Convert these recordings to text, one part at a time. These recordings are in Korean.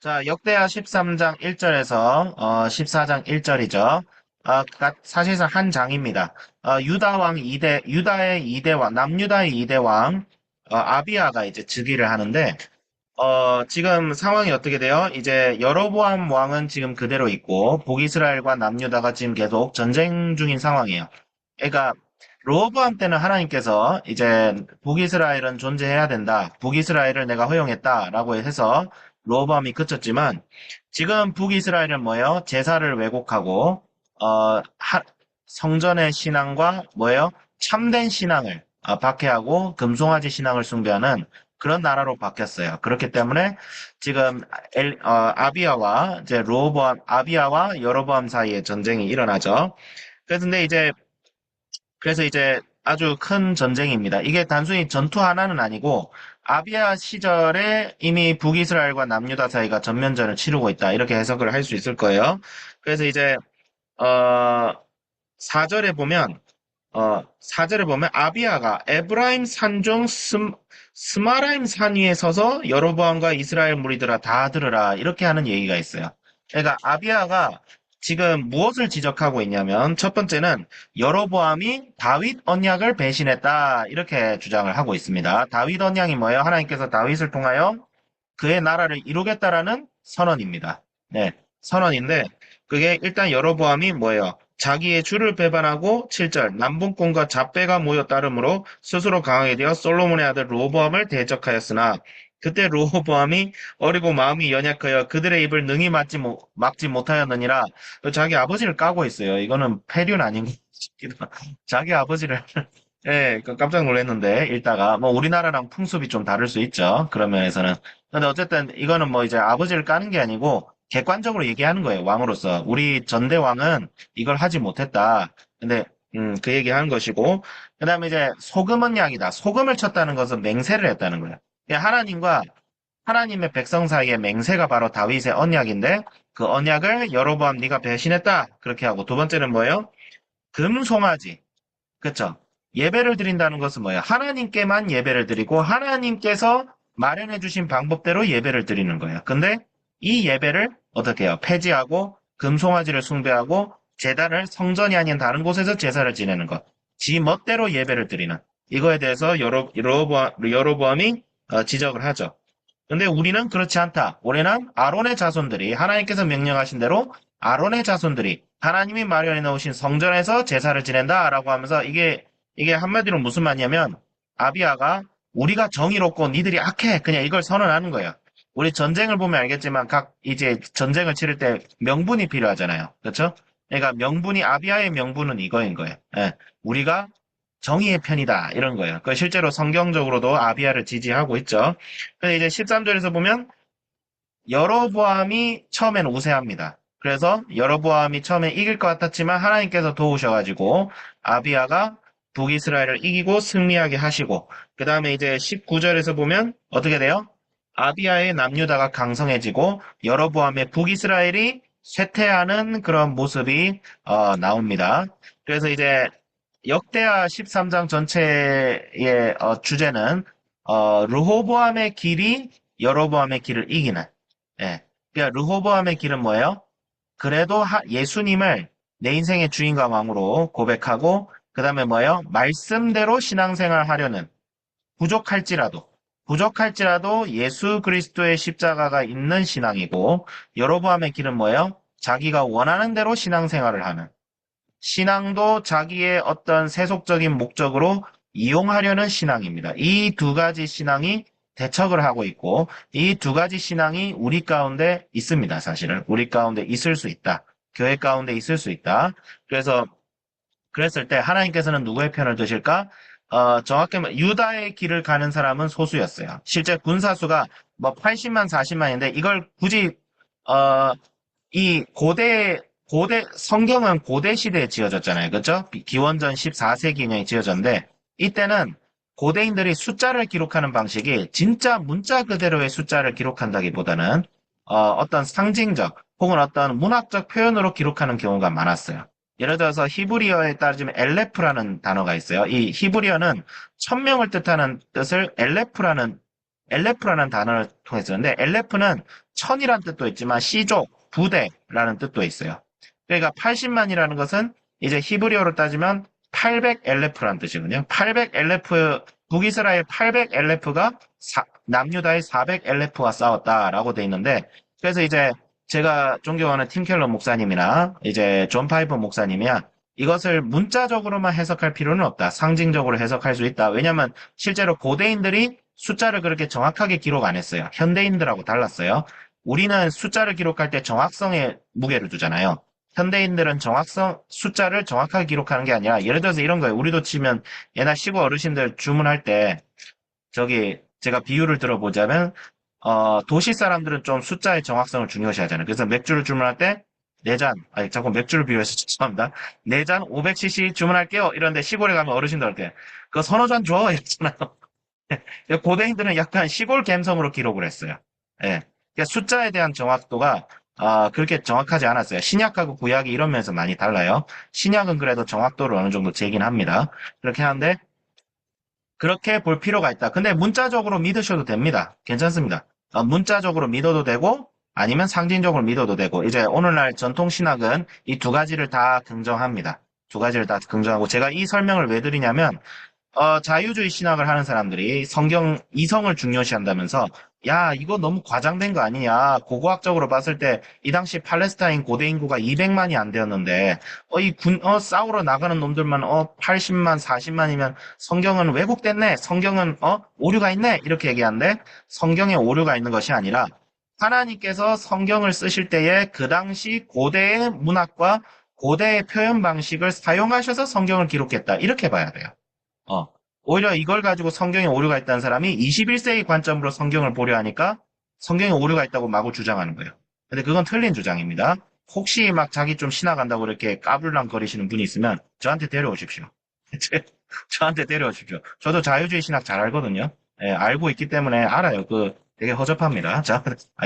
자, 역대하 13장 1절에서 14장 1절이죠. 사실상 한 장입니다. 유다의 2대 왕, 남유다의 2대 왕, 아비야가 이제 즉위를 하는데, 지금 상황이 어떻게 돼요? 이제 여로보암 왕은 지금 그대로 있고, 북이스라엘과 남유다가 지금 계속 전쟁 중인 상황이에요. 그러니까, 로보암 때는 하나님께서 이제 북이스라엘은 존재해야 된다. 북이스라엘을 내가 허용했다라고 해서 로보암이 그쳤지만 지금 북이스라엘은 뭐예요? 제사를 왜곡하고 성전의 신앙과 뭐예요? 참된 신앙을 박해하고 금송아지 신앙을 숭배하는 그런 나라로 바뀌었어요. 그렇기 때문에 지금 아비야와 이제 아비야와 여로보암 사이에 전쟁이 일어나죠. 그래서 이제 아주 큰 전쟁입니다. 이게 단순히 전투 하나는 아니고 아비아 시절에 이미 북이스라엘과 남유다 사이가 전면전을 치르고 있다. 이렇게 해석을 할 수 있을 거예요. 그래서 이제 어 4절에 보면 4절에 보면 아비아가 에브라임 산중 스마라임 산 위에 서서 여로보암과 이스라엘 무리들아 다 들으라 이렇게 하는 얘기가 있어요. 그러니까 아비아가 지금 무엇을 지적하고 있냐면 첫 번째는 여로보암이 다윗 언약을 배신했다 이렇게 주장을 하고 있습니다. 다윗 언약이 뭐예요? 하나님께서 다윗을 통하여 그의 나라를 이루겠다라는 선언입니다. 네, 선언인데 그게 일단 여로보암이 뭐예요? 자기의 주를 배반하고 7절 남분꾼과 잡배가 모여 따름으로 스스로 강하게 되어 솔로몬의 아들 로보암을 대적하였으나 그때 로보암이 어리고 마음이 연약하여 그들의 입을 능히 막지 못하였느니라. 자기 아버지를 까고 있어요. 이거는 패륜 아닌가 싶기도 하고. 자기 아버지를 예, 깜짝 놀랐는데 읽다가 뭐 우리나라랑 풍습이 좀 다를 수 있죠. 그런 면에서는. 근데 어쨌든 이거는 뭐 이제 아버지를 까는 게 아니고 객관적으로 얘기하는 거예요. 왕으로서. 우리 전대 왕은 이걸 하지 못했다. 근데 그 얘기하는 것이고 그다음에 이제 소금 언약이다. 소금을 쳤다는 것은 맹세를 했다는 거예요. 하나님과 하나님의 백성 사이의 맹세가 바로 다윗의 언약인데 그 언약을 여로보암 네가 배신했다. 그렇게 하고 두 번째는 뭐예요? 금송아지. 그쵸? 예배를 드린다는 것은 뭐예요? 하나님께만 예배를 드리고 하나님께서 마련해 주신 방법대로 예배를 드리는 거예요. 근데 이 예배를 어떻게 해요? 폐지하고 금송아지를 숭배하고 제단을 성전이 아닌 다른 곳에서 제사를 지내는 것. 지 멋대로 예배를 드리는. 이거에 대해서 여로보암이 지적을 하죠. 근데 우리는 그렇지 않다. 우리는 아론의 자손들이 하나님께서 명령하신 대로 아론의 자손들이 하나님이 마련해 놓으신 성전에서 제사를 지낸다라고 하면서 이게 한마디로 무슨 말이냐면 아비아가 우리가 정의롭고 니들이 악해 그냥 이걸 선언하는 거예요. 우리 전쟁을 보면 알겠지만 각 이제 전쟁을 치를 때 명분이 필요하잖아요. 그렇죠? 그러니까 명분이 아비아의 명분은 이거인 거예요. 예, 우리가 정의의 편이다 이런 거예요. 그 실제로 성경적으로도 아비아를 지지하고 있죠. 근데 이제 13절에서 보면 여로보암이 처음엔 우세합니다. 그래서 여로보암이 처음에 이길 것 같았지만 하나님께서 도우셔가지고 아비아가 북이스라엘을 이기고 승리하게 하시고 그 다음에 이제 19절에서 보면 어떻게 돼요? 아비아의 남유다가 강성해지고 여로보암의 북이스라엘이 쇠퇴하는 그런 모습이 나옵니다. 그래서 이제 역대하 13장 전체의 주제는 르호보암의 길이 여로보암의 길을 이기는. 예. 그러니까 르호보암의 길은 뭐예요? 그래도 예수님을 내 인생의 주인과 왕으로 고백하고 그다음에 뭐예요? 말씀대로 신앙생활 하려는 부족할지라도 예수 그리스도의 십자가가 있는 신앙이고 여로보암의 길은 뭐예요? 자기가 원하는 대로 신앙생활을 하는 신앙도 자기의 어떤 세속적인 목적으로 이용하려는 신앙입니다. 이 두 가지 신앙이 대척을 하고 있고 이 두 가지 신앙이 우리 가운데 있습니다. 사실은 우리 가운데 있을 수 있다. 교회 가운데 있을 수 있다. 그래서 그랬을 때 하나님께서는 누구의 편을 드실까? 정확히 말하면 유다의 길을 가는 사람은 소수였어요. 실제 군사수가 뭐 80만, 40만인데 이걸 굳이 이 성경은 고대 시대에 지어졌잖아요. 그렇죠? 기원전 14세기경에 지어졌는데 이때는 고대인들이 숫자를 기록하는 방식이 진짜 문자 그대로의 숫자를 기록한다기보다는 어떤 상징적 혹은 어떤 문학적 표현으로 기록하는 경우가 많았어요. 예를 들어서 히브리어에 따르면 엘레프라는 단어가 있어요. 이 히브리어는 천명을 뜻하는 뜻을 엘레프라는 엘레프라는 단어를 통해서 쓰는데 엘레프는 천이란 뜻도 있지만 시족, 부대라는 뜻도 있어요. 그러니까 80만이라는 것은 이제 히브리어로 따지면 800 엘레프라는 뜻이거든요. 800 엘레프, 북이스라엘 800 엘레프가 남유다의 400 엘레프와 싸웠다라고 돼 있는데 그래서 이제 제가 존경하는 팀 켈러 목사님이나 이제 존 파이버 목사님이야 이것을 문자적으로만 해석할 필요는 없다. 상징적으로 해석할 수 있다. 왜냐하면 실제로 고대인들이 숫자를 그렇게 정확하게 기록 안 했어요. 현대인들하고 달랐어요. 우리는 숫자를 기록할 때 정확성에 무게를 두잖아요. 현대인들은 숫자를 정확하게 기록하는 게 아니라, 예를 들어서 이런 거예요. 우리도 치면 옛날 시골 어르신들 주문할 때, 제가 비유를 들어보자면, 도시 사람들은 좀 숫자의 정확성을 중요시 하잖아요. 그래서 맥주를 주문할 때, 4잔, 아니, 자꾸 맥주를 비유해서 죄송합니다. 4잔 500cc 주문할게요. 이런데 시골에 가면 어르신들한테, 그거 서너 잔 줘. 이랬잖아요. 고대인들은 약간 시골 감성으로 기록을 했어요. 예. 그러니까 숫자에 대한 정확도가 그렇게 정확하지 않았어요. 신약하고 구약이 이런 면에서 많이 달라요. 신약은 그래도 정확도를 어느 정도 재긴 합니다. 그렇게 하는데 그렇게 볼 필요가 있다. 근데 문자적으로 믿으셔도 됩니다. 괜찮습니다. 문자적으로 믿어도 되고 아니면 상징적으로 믿어도 되고 이제 오늘날 전통 신학은 이 두 가지를 다 긍정합니다. 두 가지를 다 긍정하고 제가 이 설명을 왜 드리냐면 자유주의 신학을 하는 사람들이 성경 이성을 중요시한다면서 야, 이거 너무 과장된 거 아니냐. 고고학적으로 봤을 때 이 당시 팔레스타인 고대 인구가 200만이 안 되었는데 싸우러 나가는 놈들만 80만, 40만이면 성경은 왜곡됐네. 성경은 오류가 있네. 이렇게 얘기하는데 성경에 오류가 있는 것이 아니라 하나님께서 성경을 쓰실 때에 그 당시 고대의 문학과 고대의 표현 방식을 사용하셔서 성경을 기록했다. 이렇게 봐야 돼요. 어, 오히려 이걸 가지고 성경에 오류가 있다는 사람이 21세기 관점으로 성경을 보려 하니까 성경에 오류가 있다고 마구 주장하는 거예요. 근데 그건 틀린 주장입니다. 혹시 막 자기 좀 신학한다고 이렇게 까불랑거리시는 분이 있으면 저한테 데려오십시오. 저한테 데려오십시오. 저도 자유주의 신학 잘 알거든요. 예, 알고 있기 때문에 알아요. 되게 허접합니다. 자,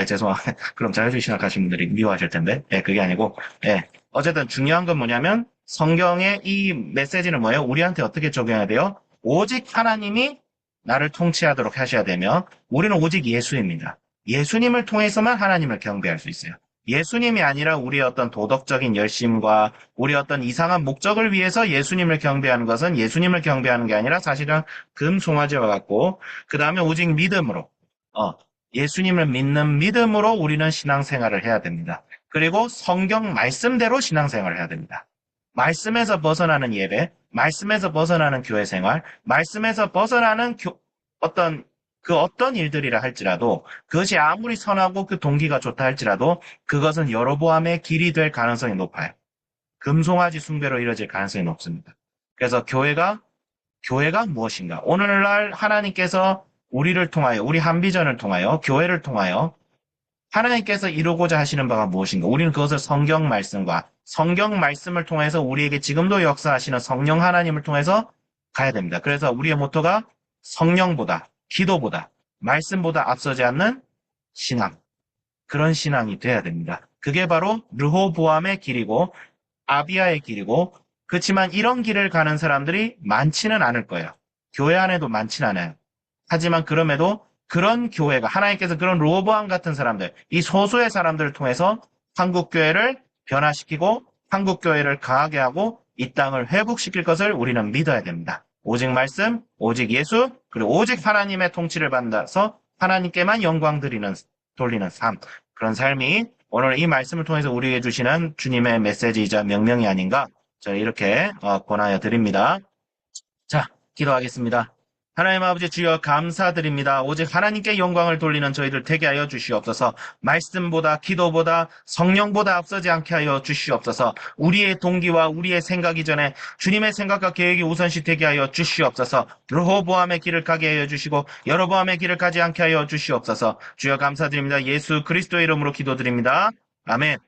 죄송합니다. 그럼 자유주의 신학 하시는 분들이 미워하실 텐데. 예, 그게 아니고, 예. 어쨌든 중요한 건 뭐냐면, 성경의 이 메시지는 뭐예요? 우리한테 어떻게 적용해야 돼요? 오직 하나님이 나를 통치하도록 하셔야 되며, 우리는 오직 예수입니다. 예수님을 통해서만 하나님을 경배할 수 있어요. 예수님이 아니라 우리의 어떤 도덕적인 열심과 우리의 어떤 이상한 목적을 위해서 예수님을 경배하는 것은 예수님을 경배하는 게 아니라 사실은 금송아지와 같고, 그 다음에 오직 믿음으로, 예수님을 믿는 믿음으로 우리는 신앙생활을 해야 됩니다. 그리고 성경 말씀대로 신앙생활을 해야 됩니다. 말씀에서 벗어나는 예배, 말씀에서 벗어나는 교회 생활, 말씀에서 벗어나는 어떤 일들이라 할지라도 그것이 아무리 선하고 그 동기가 좋다 할지라도 그것은 여로보암의 길이 될 가능성이 높아요. 금송아지 숭배로 이뤄질 가능성이 높습니다. 그래서 교회가 무엇인가? 오늘날 하나님께서 우리를 통하여, 우리 한비전을 통하여, 교회를 통하여 하나님께서 이루고자 하시는 바가 무엇인가? 우리는 그것을 성경 말씀과 성경 말씀을 통해서 우리에게 지금도 역사하시는 성령 하나님을 통해서 가야 됩니다. 그래서 우리의 모토가 성령보다, 기도보다, 말씀보다 앞서지 않는 신앙. 그런 신앙이 돼야 됩니다. 그게 바로 르호보암의 길이고 아비야의 길이고 그렇지만 이런 길을 가는 사람들이 많지는 않을 거예요. 교회 안에도 많지는 않아요. 하지만 그럼에도 그런 교회가 하나님께서 그런 르호보암 같은 사람들, 이 소수의 사람들을 통해서 한국교회를 변화시키고 한국교회를 강하게 하고 이 땅을 회복시킬 것을 우리는 믿어야 됩니다. 오직 말씀, 오직 예수, 그리고 오직 하나님의 통치를 받아서 하나님께만 영광 돌리는 삶. 그런 삶이 오늘 이 말씀을 통해서 우리에게 주시는 주님의 메시지이자 명령이 아닌가 저는 이렇게 권하여 드립니다. 자, 기도하겠습니다. 하나님 아버지 주여 감사드립니다. 오직 하나님께 영광을 돌리는 저희들 되게 하여 주시옵소서. 말씀보다 기도보다 성령보다 앞서지 않게 하여 주시옵소서. 우리의 동기와 우리의 생각이 전에 주님의 생각과 계획이 우선시 되게 하여 주시옵소서. 르호보암의 길을 가게 하여 주시고 여로보암의 길을 가지 않게 하여 주시옵소서. 주여 감사드립니다. 예수 그리스도의 이름으로 기도드립니다. 아멘.